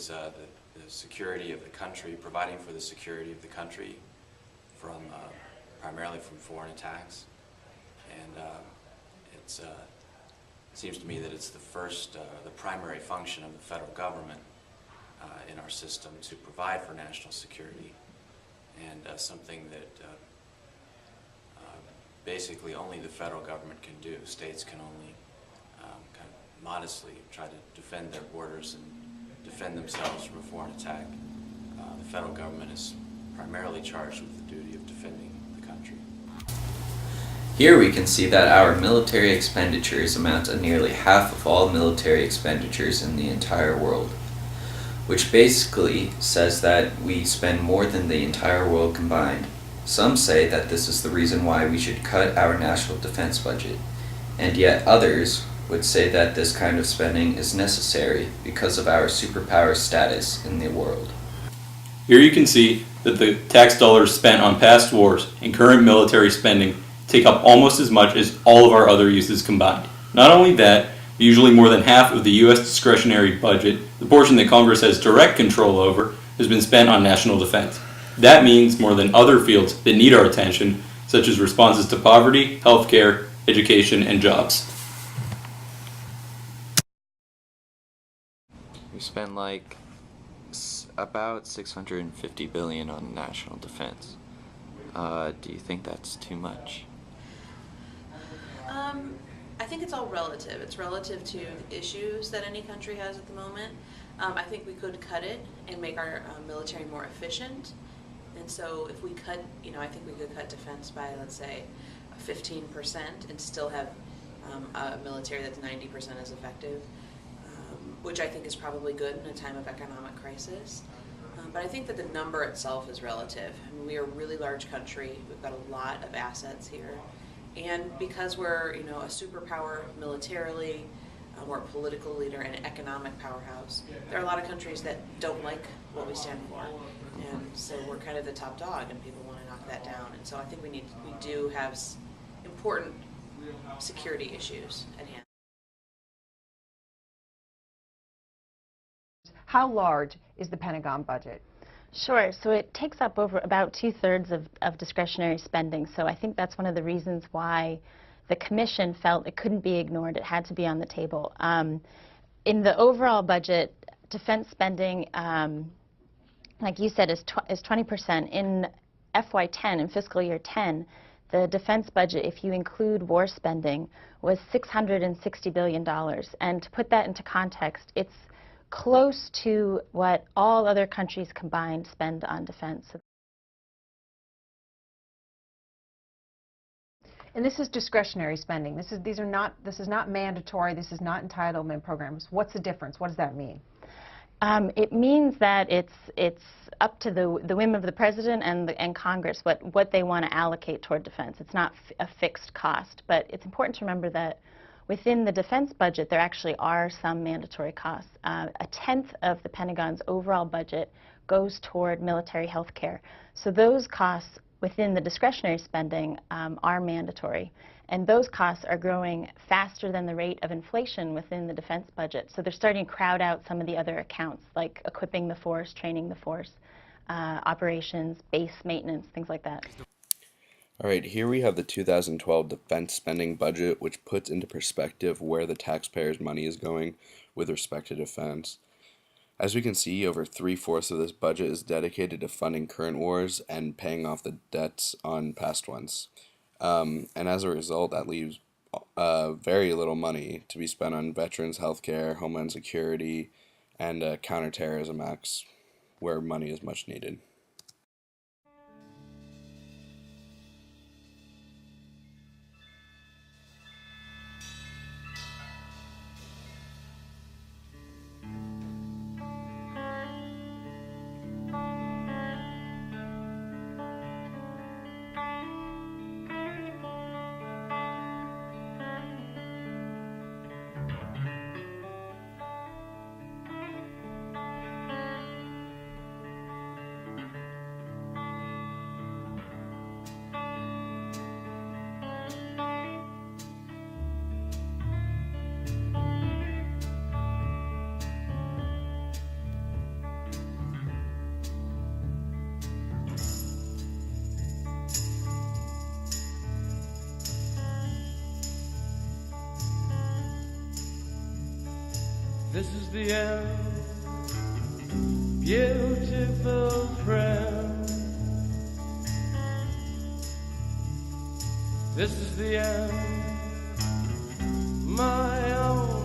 is the security of the country, providing for the security of the country from primarily from foreign attacks. And it seems to me that it's the primary function of the federal government in our system to provide for national security, and something that basically only the federal government can do. States can only kind of modestly try to defend their borders and defend themselves from a foreign attack. The federal government is primarily charged with the duty of defending the country. Here we can see that our military expenditures amount to nearly half of all military expenditures in the entire world, which basically says that we spend more than the entire world combined. Some say that this is the reason why we should cut our national defense budget, and yet others would say that this kind of spending is necessary because of our superpower status in the world. Here you can see that the tax dollars spent on past wars and current military spending take up almost as much as all of our other uses combined. Not only that, but usually more than half of the U.S. discretionary budget, the portion that Congress has direct control over, has been spent on national defense. That means more than other fields that need our attention, such as responses to poverty, healthcare, education, and jobs. We spend like about $650 billion on national defense. Do you think that's too much? I think it's all relative. It's relative to the issues that any country has at the moment. I think we could cut it and make our military more efficient. And so if we cut, I think we could cut defense by, let's say, 15% and still have a military that's 90% as effective, which I think is probably good in a time of economic crisis. But I think that the number itself is relative. I mean, we are a really large country. We've got a lot of assets here. And because we're, a superpower militarily, we're a political leader and an economic powerhouse, there are a lot of countries that don't like what we stand for. And so we're kind of the top dog and people want to knock that down. And so I think we do have important security issues at hand. How large is the Pentagon budget? Sure. So it takes up over about 2/3 of discretionary spending. So I think that's one of the reasons why the Commission felt it couldn't be ignored. It had to be on the table. In the overall budget, defense spending, like you said, is 20%. In FY10, in fiscal year 10, the defense budget, if you include war spending, was $660 billion. And to put that into context, it's close to what all other countries combined spend on defense. And this is discretionary spending. This is not mandatory. This is not entitlement programs. What's the difference? What does that mean? It means that it's up to the whim of the president and Congress what they want to allocate toward defense. It's not a fixed cost, but it's important to remember that within the defense budget, there actually are some mandatory costs. 1/10 of the Pentagon's overall budget goes toward military health care. So those costs within the discretionary spending are mandatory. And those costs are growing faster than the rate of inflation within the defense budget. So they're starting to crowd out some of the other accounts, like equipping the force, training the force, operations, base maintenance, things like that. All right, here we have the 2012 defense spending budget, which puts into perspective where the taxpayers' money is going with respect to defense. As we can see, over 3/4 of this budget is dedicated to funding current wars and paying off the debts on past ones. And as a result, that leaves very little money to be spent on veterans, healthcare, homeland security, and counterterrorism acts, where money is much needed. This is the end, beautiful friend. This is the end, my own